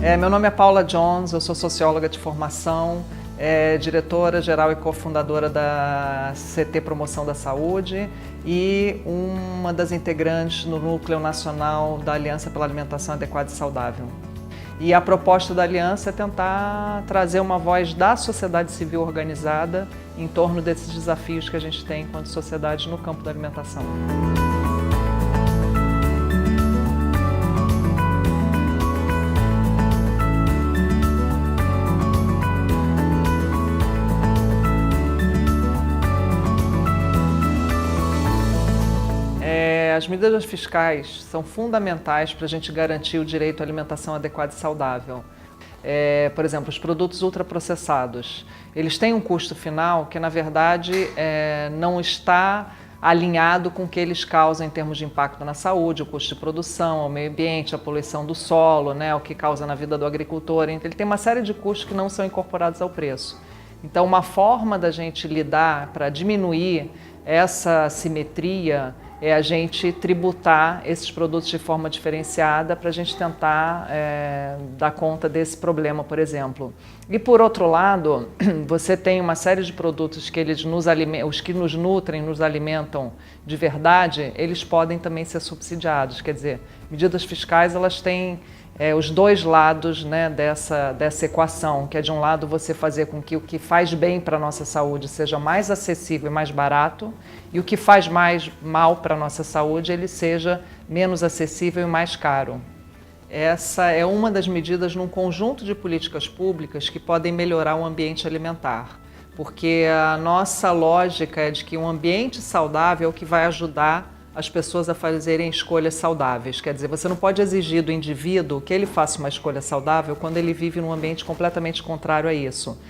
Meu nome é Paula Jones, eu sou socióloga de formação, diretora geral e cofundadora da CT Promoção da Saúde e uma das integrantes no Núcleo Nacional da Aliança pela Alimentação Adequada e Saudável. E a proposta da Aliança é tentar trazer uma voz da sociedade civil organizada em torno desses desafios que a gente tem enquanto sociedade no campo da alimentação. As medidas fiscais são fundamentais para a gente garantir o direito à alimentação adequada e saudável. Por exemplo, os produtos ultraprocessados, eles têm um custo final que, na verdade, não está alinhado com o que eles causam em termos de impacto na saúde, o custo de produção, ao meio ambiente, a poluição do solo, o que causa na vida do agricultor. Então, ele tem uma série de custos que não são incorporados ao preço. Então, uma forma da gente lidar para diminuir essa assimetria é a gente tributar esses produtos de forma diferenciada para a gente tentar dar conta desse problema, por exemplo. E por outro lado, você tem uma série de produtos que os que nos nutrem, nos alimentam de verdade, eles podem também ser subsidiados. Quer dizer, medidas fiscais elas têm os dois lados dessa equação, que é de um lado você fazer com que o que faz bem para a nossa saúde seja mais acessível e mais barato, e o que faz mais mal para a nossa saúde ele seja menos acessível e mais caro. Essa é uma das medidas num conjunto de políticas públicas que podem melhorar o ambiente alimentar, porque a nossa lógica é de que um ambiente saudável é o que vai ajudar as pessoas a fazerem escolhas saudáveis. Quer dizer, você não pode exigir do indivíduo que ele faça uma escolha saudável quando ele vive num ambiente completamente contrário a isso.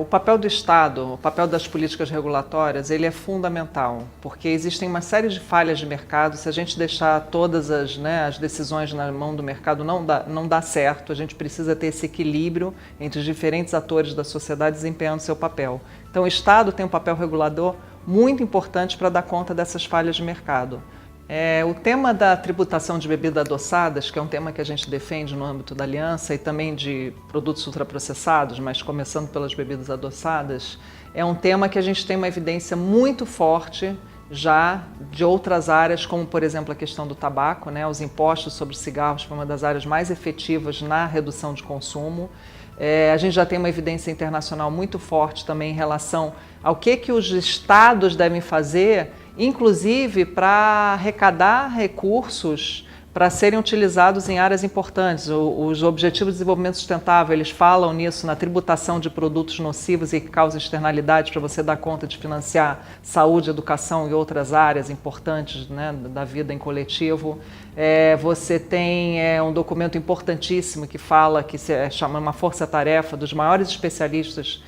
O papel do Estado, o papel das políticas regulatórias, ele é fundamental, porque existem uma série de falhas de mercado. Se a gente deixar todas as decisões na mão do mercado, não dá certo. A gente precisa ter esse equilíbrio entre os diferentes atores da sociedade desempenhando seu papel. Então, o Estado tem um papel regulador muito importante para dar conta dessas falhas de mercado. O tema da tributação de bebidas adoçadas, que é um tema que a gente defende no âmbito da Aliança e também de produtos ultraprocessados, mas começando pelas bebidas adoçadas, é um tema que a gente tem uma evidência muito forte já de outras áreas, como por exemplo a questão do tabaco, os impostos sobre cigarros foi uma das áreas mais efetivas na redução de consumo. A gente já tem uma evidência internacional muito forte também em relação ao que os estados devem fazer, inclusive para arrecadar recursos para serem utilizados em áreas importantes. Os Objetivos de Desenvolvimento Sustentável, eles falam nisso, na tributação de produtos nocivos e que causam externalidades para você dar conta de financiar saúde, educação e outras áreas importantes da vida em coletivo. Você tem um documento importantíssimo que fala, que se chama uma força-tarefa dos maiores especialistas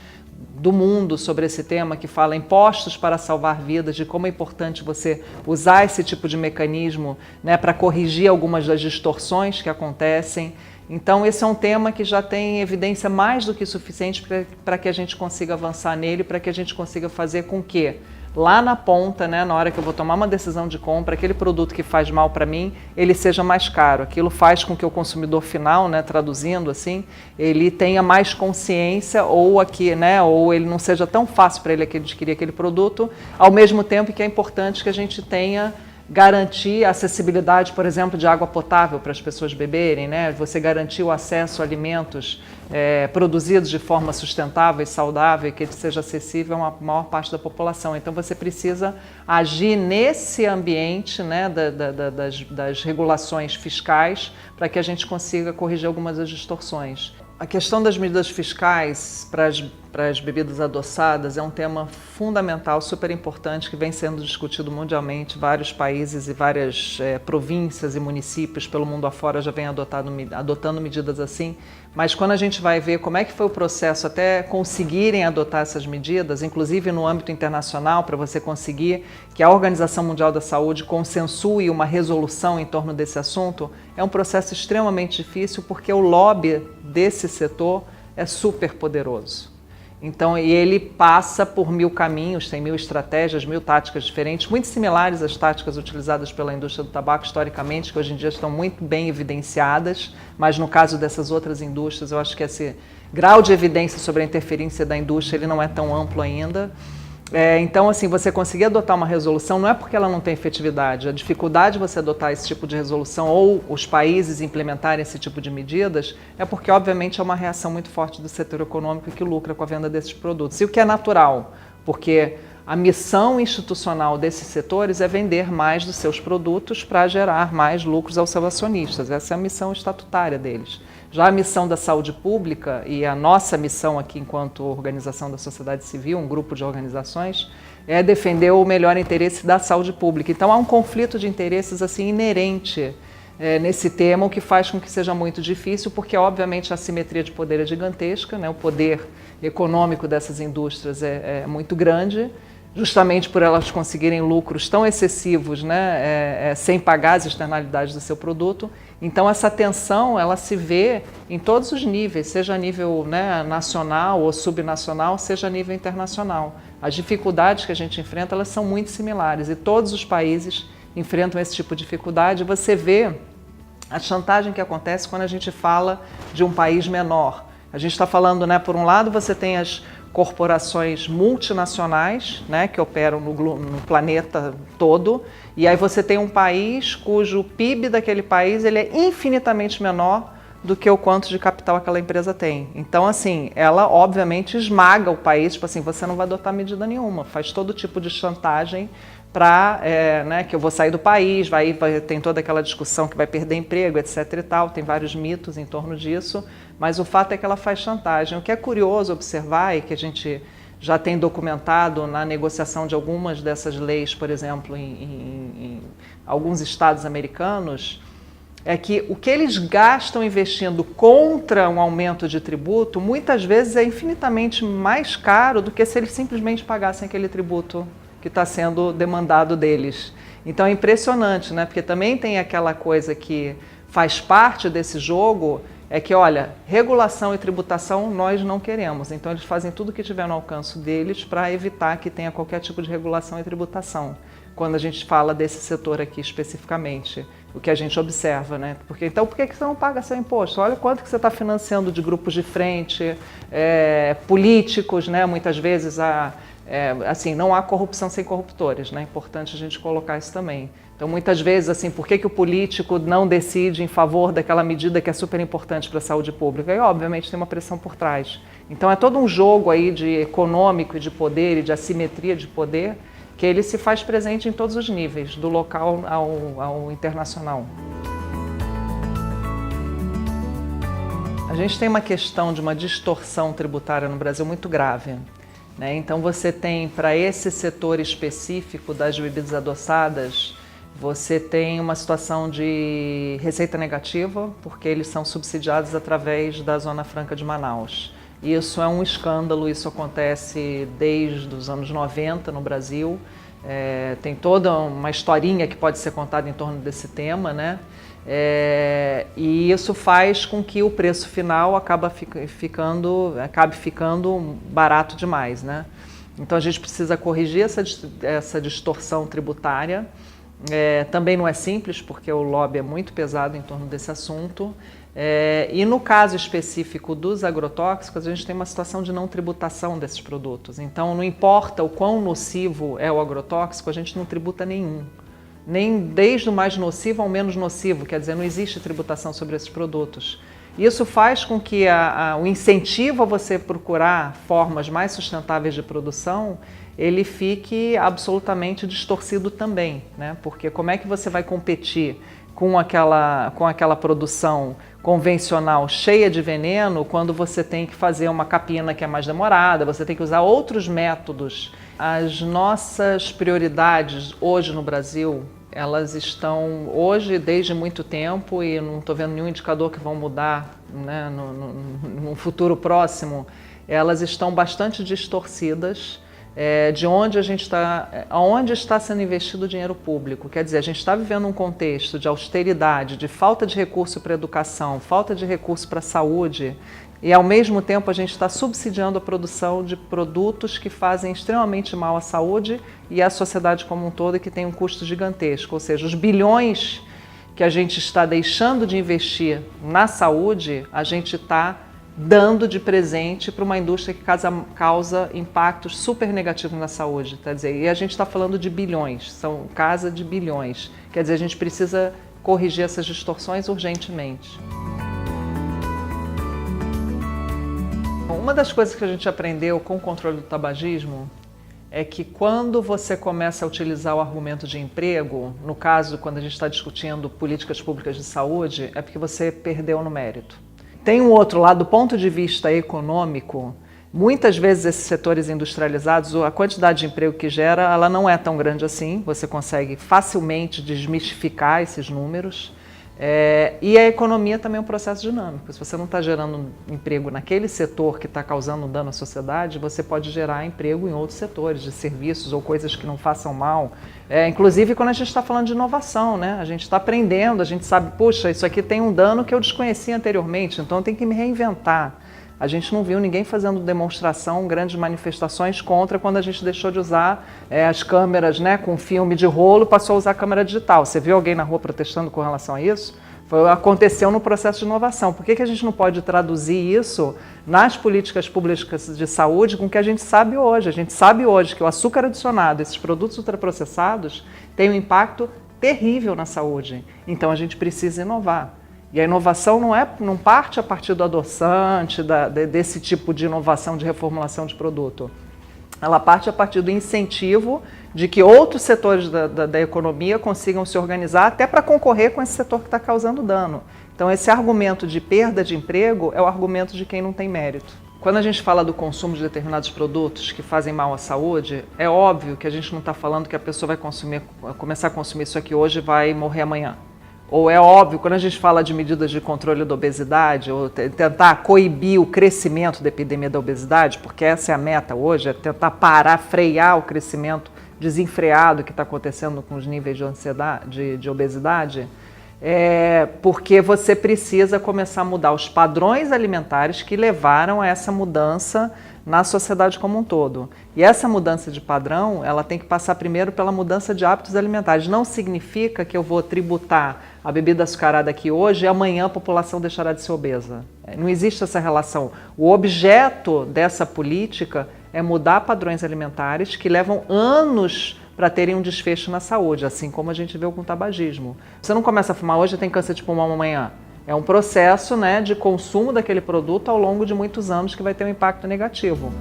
do mundo sobre esse tema, que fala impostos para salvar vidas, de como é importante você usar esse tipo de mecanismo para corrigir algumas das distorções que acontecem. Então, esse é um tema que já tem evidência mais do que suficiente para que a gente consiga avançar nele, para que a gente consiga fazer com que lá na ponta, na hora que eu vou tomar uma decisão de compra, aquele produto que faz mal para mim, ele seja mais caro. Aquilo faz com que o consumidor final, traduzindo assim, ele tenha mais consciência ou ele não seja tão fácil para ele adquirir aquele produto, ao mesmo tempo que é importante que a gente tenha garantir a acessibilidade, por exemplo, de água potável para as pessoas beberem, Você garantir o acesso a alimentos produzidos de forma sustentável e saudável, que ele seja acessível a uma maior parte da população. Então, você precisa agir nesse ambiente das regulações fiscais para que a gente consiga corrigir algumas das distorções. A questão das medidas fiscais para as bebidas adoçadas é um tema fundamental, super importante, que vem sendo discutido mundialmente. Vários países e várias províncias e municípios pelo mundo afora já vêm adotando medidas assim. Mas quando a gente vai ver como é que foi o processo até conseguirem adotar essas medidas, inclusive no âmbito internacional, para você conseguir que a Organização Mundial da Saúde consensue uma resolução em torno desse assunto, é um processo extremamente difícil, porque o lobby desse setor é super poderoso. Então, e ele passa por 1000 caminhos, tem 1000 estratégias, 1000 táticas diferentes, muito similares às táticas utilizadas pela indústria do tabaco historicamente, que hoje em dia estão muito bem evidenciadas, mas no caso dessas outras indústrias, eu acho que esse grau de evidência sobre a interferência da indústria ele não é tão amplo ainda. Então, assim, você conseguir adotar uma resolução não é porque ela não tem efetividade. A dificuldade de você adotar esse tipo de resolução ou os países implementarem esse tipo de medidas é porque, obviamente, é uma reação muito forte do setor econômico que lucra com a venda desses produtos. E o que é natural, porque a missão institucional desses setores é vender mais dos seus produtos para gerar mais lucros aos seus acionistas. Essa é a missão estatutária deles. Já a missão da saúde pública e a nossa missão aqui enquanto organização da sociedade civil, um grupo de organizações, é defender o melhor interesse da saúde pública. Então há um conflito de interesses assim inerente nesse tema, o que faz com que seja muito difícil, porque obviamente a assimetria de poder é gigantesca, né? O poder econômico dessas indústrias é muito grande, justamente por elas conseguirem lucros tão excessivos, né, sem pagar as externalidades do seu produto. Então essa tensão ela se vê em todos os níveis, seja a nível, né, nacional ou subnacional, seja a nível internacional. As dificuldades que a gente enfrenta elas são muito similares e todos os países enfrentam esse tipo de dificuldade. Você vê a chantagem que acontece quando a gente fala de um país menor. A gente está falando, né, por um lado você tem as corporações multinacionais, né, que operam no planeta todo, e aí você tem um país cujo PIB daquele país ele é infinitamente menor do que o quanto de capital aquela empresa tem. Então, assim, ela obviamente esmaga o país, tipo assim, você não vai adotar medida nenhuma, faz todo tipo de chantagem para, né, que eu vou sair do país, tem toda aquela discussão que vai perder emprego, etc e tal, tem vários mitos em torno disso, mas o fato é que ela faz chantagem. O que é curioso observar e que a gente já tem documentado na negociação de algumas dessas leis, por exemplo, em alguns estados americanos, é que o que eles gastam investindo contra um aumento de tributo, muitas vezes é infinitamente mais caro do que se eles simplesmente pagassem aquele tributo que está sendo demandado deles. Então é impressionante, né? Porque também tem aquela coisa que faz parte desse jogo, é que, olha, regulação e tributação nós não queremos. Então eles fazem tudo o que tiver no alcance deles para evitar que tenha qualquer tipo de regulação e tributação. Quando a gente fala desse setor aqui especificamente, o que a gente observa, né? Porque, então, por que você não paga seu imposto? Olha quanto que você está financiando de grupos de frente, políticos, né? Muitas vezes assim, não há corrupção sem corruptores, né? É importante a gente colocar isso também. Então, muitas vezes, assim, por que o político não decide em favor daquela medida que é super importante para a saúde pública? E, obviamente, tem uma pressão por trás. Então, é todo um jogo aí de econômico e de poder e de assimetria de poder que ele se faz presente em todos os níveis, do local ao internacional. A gente tem uma questão de uma distorção tributária no Brasil muito grave. Então você tem, para esse setor específico das bebidas adoçadas, você tem uma situação de receita negativa, porque eles são subsidiados através da Zona Franca de Manaus. Isso é um escândalo, isso acontece desde os anos 90 no Brasil. Tem toda uma historinha que pode ser contada em torno desse tema, né? E isso faz com que o preço final acabe ficando barato demais, né? Então a gente precisa corrigir essa distorção tributária. Também não é simples, porque o lobby é muito pesado em torno desse assunto. E no caso específico dos agrotóxicos, a gente tem uma situação de não tributação desses produtos. Então não importa o quão nocivo é o agrotóxico, a gente não tributa nenhum. Nem desde o mais nocivo ao menos nocivo, quer dizer, não existe tributação sobre esses produtos. Isso faz com que o incentivo a você procurar formas mais sustentáveis de produção, ele fique absolutamente distorcido também, né? Porque como é que você vai competir com aquela produção convencional cheia de veneno quando você tem que fazer uma capina que é mais demorada, você tem que usar outros métodos. As nossas prioridades hoje no Brasil, elas estão hoje desde muito tempo e não estou vendo nenhum indicador que vão mudar, né, no futuro próximo, elas estão bastante distorcidas de onde aonde está sendo investido o dinheiro público. Quer dizer, a gente está vivendo um contexto de austeridade, de falta de recurso para a educação, falta de recurso para a saúde, e ao mesmo tempo a gente está subsidiando a produção de produtos que fazem extremamente mal à saúde e à sociedade como um todo e que tem um custo gigantesco. Ou seja, os bilhões que a gente está deixando de investir na saúde, a gente está dando de presente para uma indústria que causa impactos super negativos na saúde. Quer dizer, e a gente está falando de bilhões, são casa de bilhões. Quer dizer, a gente precisa corrigir essas distorções urgentemente. Uma das coisas que a gente aprendeu com o controle do tabagismo é que quando você começa a utilizar o argumento de emprego, no caso, quando a gente está discutindo políticas públicas de saúde, é porque você perdeu no mérito. Tem um outro lado, do ponto de vista econômico, muitas vezes esses setores industrializados, a quantidade de emprego que gera, ela não é tão grande assim, você consegue facilmente desmistificar esses números. E a economia também é um processo dinâmico. Se você não está gerando emprego naquele setor que está causando um dano à sociedade, você pode gerar emprego em outros setores, de serviços ou coisas que não façam mal. Inclusive quando a gente está falando de inovação, né? A gente está aprendendo, a gente sabe, puxa, isso aqui tem um dano que eu desconhecia anteriormente, então eu tenho que me reinventar. A gente não viu ninguém fazendo demonstração, grandes manifestações contra quando a gente deixou de usar as câmeras, né, com filme de rolo, passou a usar câmera digital. Você viu alguém na rua protestando com relação a isso? Aconteceu no processo de inovação. Por que a gente não pode traduzir isso nas políticas públicas de saúde com o que a gente sabe hoje? A gente sabe hoje que o açúcar adicionado, esses produtos ultraprocessados, têm um impacto terrível na saúde. Então a gente precisa inovar. E a inovação não parte a partir do adoçante, desse tipo de inovação de reformulação de produto. Ela parte a partir do incentivo de que outros setores da economia consigam se organizar até para concorrer com esse setor que está causando dano. Então esse argumento de perda de emprego é o argumento de quem não tem mérito. Quando a gente fala do consumo de determinados produtos que fazem mal à saúde, é óbvio que a gente não está falando que a pessoa vai começar a consumir isso aqui hoje e vai morrer amanhã. Ou é óbvio, quando a gente fala de medidas de controle da obesidade, ou tentar coibir o crescimento da epidemia da obesidade, porque essa é a meta hoje, é tentar parar, frear o crescimento desenfreado que está acontecendo com os níveis de ansiedade, de obesidade, porque você precisa começar a mudar os padrões alimentares que levaram a essa mudança na sociedade como um todo. E essa mudança de padrão, ela tem que passar primeiro pela mudança de hábitos alimentares. Não significa que eu vou tributar a bebida açucarada aqui hoje e amanhã a população deixará de ser obesa. Não existe essa relação. O objeto dessa política é mudar padrões alimentares que levam anos para terem um desfecho na saúde, assim como a gente viu com o tabagismo. Você não começa a fumar hoje e tem câncer de pulmão amanhã. É um processo, né, de consumo daquele produto ao longo de muitos anos que vai ter um impacto negativo.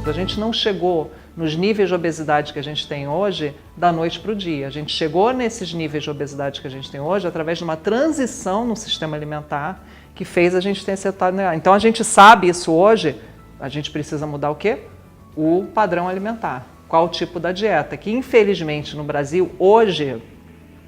A gente não chegou nos níveis de obesidade que a gente tem hoje da noite para o dia. A gente chegou nesses níveis de obesidade que a gente tem hoje através de uma transição no sistema alimentar que fez a gente ter esse estado negativo. Então a gente sabe isso hoje, a gente precisa mudar o quê? O padrão alimentar. Qual o tipo da dieta? Que infelizmente no Brasil hoje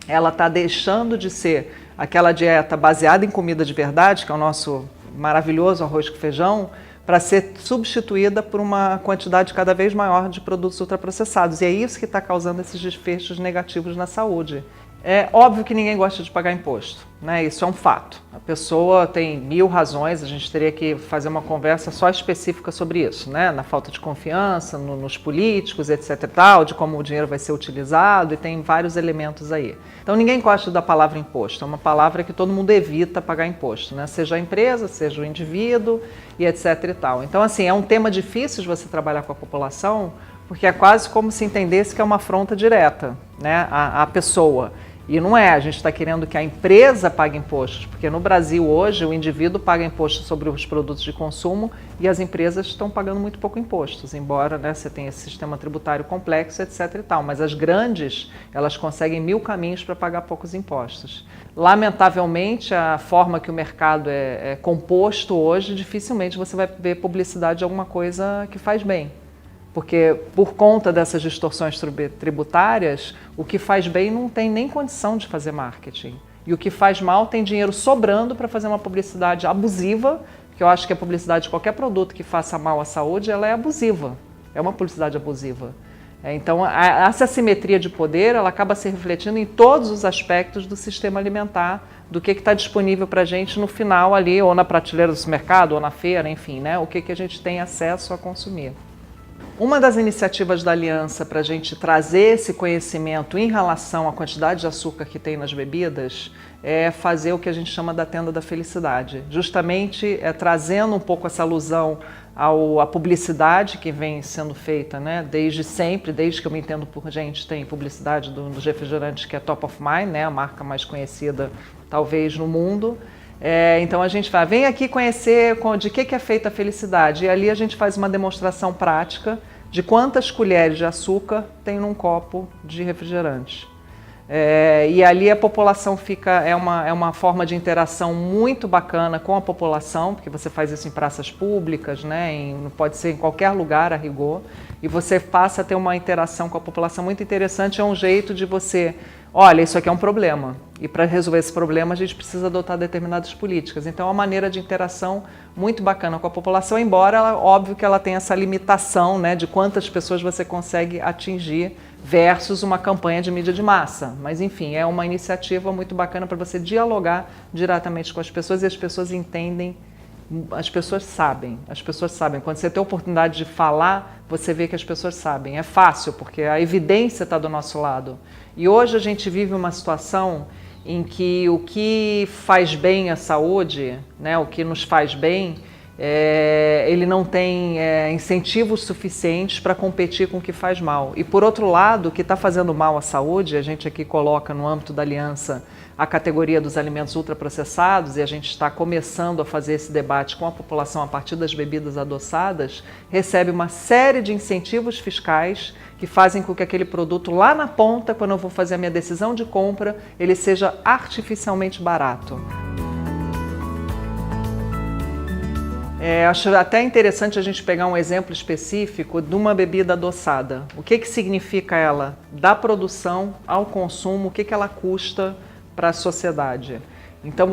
ela está deixando de ser aquela dieta baseada em comida de verdade, que é o nosso maravilhoso arroz com feijão, para ser substituída por uma quantidade cada vez maior de produtos ultraprocessados. E é isso que está causando esses desfechos negativos na saúde. É óbvio que ninguém gosta de pagar imposto, né? Isso é um fato. A pessoa tem 1000 razões, a gente teria que fazer uma conversa só específica sobre isso, né? Na falta de confiança, nos políticos, etc e tal, de como o dinheiro vai ser utilizado, e tem vários elementos aí. Então ninguém gosta da palavra imposto, é uma palavra que todo mundo evita pagar imposto, né? Seja a empresa, seja o indivíduo e etc e tal. Então assim, é um tema difícil de você trabalhar com a população, porque é quase como se entendesse que é uma afronta direta, né, à pessoa. E não é, a gente está querendo que a empresa pague impostos, porque no Brasil hoje o indivíduo paga imposto sobre os produtos de consumo e as empresas estão pagando muito pouco impostos, embora, né, você tenha esse sistema tributário complexo, etc e tal. Mas as grandes, elas conseguem 1000 caminhos para pagar poucos impostos. Lamentavelmente, a forma que o mercado é composto hoje, dificilmente você vai ver publicidade de alguma coisa que faz bem. Porque por conta dessas distorções tributárias, o que faz bem não tem nem condição de fazer marketing. E o que faz mal tem dinheiro sobrando para fazer uma publicidade abusiva, que eu acho que a publicidade de qualquer produto que faça mal à saúde, ela é abusiva. É uma publicidade abusiva. Então, essa assimetria de poder, ela acaba se refletindo em todos os aspectos do sistema alimentar do que está disponível para a gente no final ali, ou na prateleira do supermercado, ou na feira, enfim, né? O que a gente tem acesso a consumir. Uma das iniciativas da Aliança para a gente trazer esse conhecimento em relação à quantidade de açúcar que tem nas bebidas é fazer o que a gente chama da Tenda da Felicidade. Justamente trazendo um pouco essa alusão à publicidade que vem sendo feita, né? Desde sempre, desde que eu me entendo por gente, tem publicidade dos refrigerantes que é Top of Mind, né? A marca mais conhecida talvez no mundo. Então a gente vai, vem aqui conhecer de que é feita a felicidade. E ali a gente faz uma demonstração prática de quantas colheres de açúcar tem num copo de refrigerante. E ali a população é uma forma de interação muito bacana com a população, porque você faz isso em praças públicas, né? Pode ser em qualquer lugar a rigor, e você passa a ter uma interação com a população muito interessante. É um jeito de você, olha, isso aqui é um problema, e para resolver esse problema a gente precisa adotar determinadas políticas. Então é uma maneira de interação muito bacana com a população, embora óbvio que ela tenha essa limitação, né, de quantas pessoas você consegue atingir versus uma campanha de mídia de massa. Mas enfim, é uma iniciativa muito bacana para você dialogar diretamente com as pessoas, e as pessoas entendem, as pessoas sabem. Quando você tem a oportunidade de falar, você vê que as pessoas sabem. É fácil, porque a evidência está do nosso lado. E hoje a gente vive uma situação em que o que faz bem à saúde, né, o que nos faz bem, ele não tem incentivos suficientes para competir com o que faz mal. E por outro lado, o que está fazendo mal à saúde, a gente aqui coloca no âmbito da Aliança a categoria dos alimentos ultraprocessados, e a gente está começando a fazer esse debate com a população a partir das bebidas adoçadas, recebe uma série de incentivos fiscais que fazem com que aquele produto lá na ponta, quando eu vou fazer a minha decisão de compra, ele seja artificialmente barato. Acho até interessante a gente pegar um exemplo específico de uma bebida adoçada. O que significa ela? Da produção ao consumo, o que ela custa para a sociedade. Então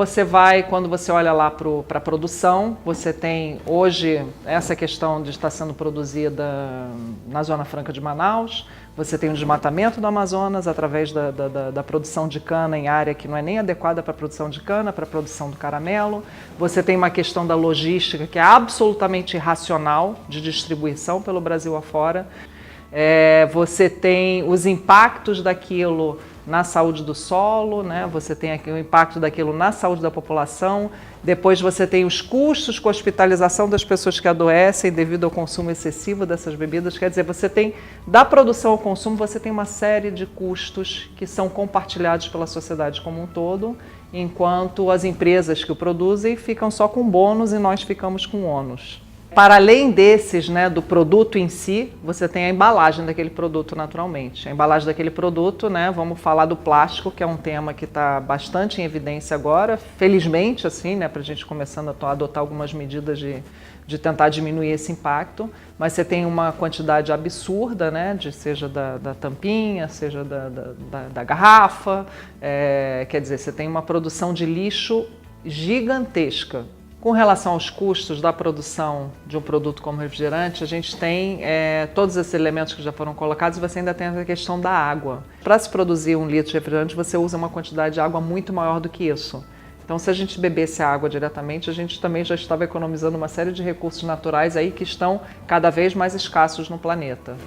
quando você olha lá para a produção, você tem hoje essa questão de estar sendo produzida na Zona Franca de Manaus, você tem o desmatamento do Amazonas através da produção de cana em área que não é nem adequada para a produção de cana, para a produção do caramelo, você tem uma questão da logística que é absolutamente irracional de distribuição pelo Brasil afora, você tem os impactos daquilo na saúde do solo, né? Você tem aqui o impacto daquilo na saúde da população, depois você tem os custos com a hospitalização das pessoas que adoecem devido ao consumo excessivo dessas bebidas. Quer dizer, você tem, da produção ao consumo, você tem uma série de custos que são compartilhados pela sociedade como um todo, enquanto as empresas que o produzem ficam só com bônus e nós ficamos com ônus. Para além desses, né, do produto em si, você tem a embalagem daquele produto naturalmente. A embalagem daquele produto, né, vamos falar do plástico, que é um tema que está bastante em evidência agora, felizmente, assim, né, para a gente começando a adotar algumas medidas de tentar diminuir esse impacto, mas você tem uma quantidade absurda, né, seja da tampinha, seja da garrafa, quer dizer, você tem uma produção de lixo gigantesca. Com relação aos custos da produção de um produto como refrigerante, a gente tem todos esses elementos que já foram colocados, e você ainda tem a questão da água. Para se produzir 1 litro de refrigerante, você usa uma quantidade de água muito maior do que isso. Então, se a gente bebesse a água diretamente, a gente também já estava economizando uma série de recursos naturais aí que estão cada vez mais escassos no planeta.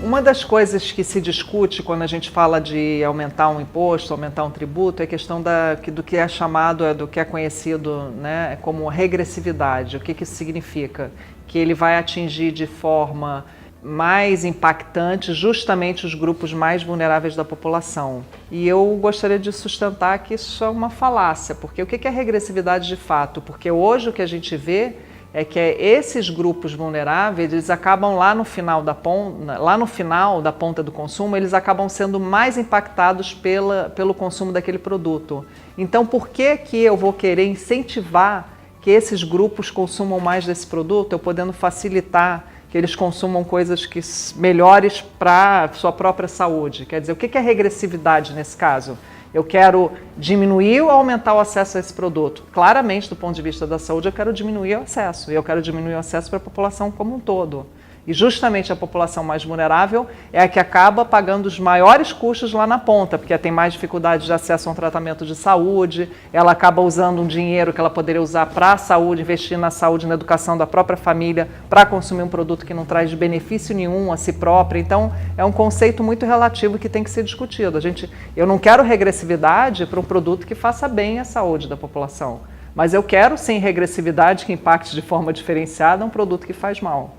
Uma das coisas que se discute quando a gente fala de aumentar um imposto, aumentar um tributo, é a questão do que é chamado, do que é conhecido, né, como regressividade. O que isso significa? Que ele vai atingir de forma mais impactante justamente os grupos mais vulneráveis da população. E eu gostaria de sustentar que isso é uma falácia, porque o que é regressividade de fato? Porque hoje o que a gente vê é que esses grupos vulneráveis, eles acabam lá no final da ponta do consumo, eles acabam sendo mais impactados pelo consumo daquele produto. Então, por que eu vou querer incentivar que esses grupos consumam mais desse produto, eu podendo facilitar que eles consumam coisas melhores para a sua própria saúde? Quer dizer, o que é regressividade nesse caso? Eu quero diminuir ou aumentar o acesso a esse produto? Claramente, do ponto de vista da saúde, eu quero diminuir o acesso. E eu quero diminuir o acesso para a população como um todo. E justamente a população mais vulnerável é a que acaba pagando os maiores custos lá na ponta, porque tem mais dificuldade de acesso a um tratamento de saúde, ela acaba usando um dinheiro que ela poderia usar para a saúde, investir na saúde, na educação da própria família, para consumir um produto que não traz benefício nenhum a si própria. Então, é um conceito muito relativo que tem que ser discutido. Eu não quero regressividade para um produto que faça bem à saúde da população, mas eu quero, sim, regressividade que impacte de forma diferenciada um produto que faz mal.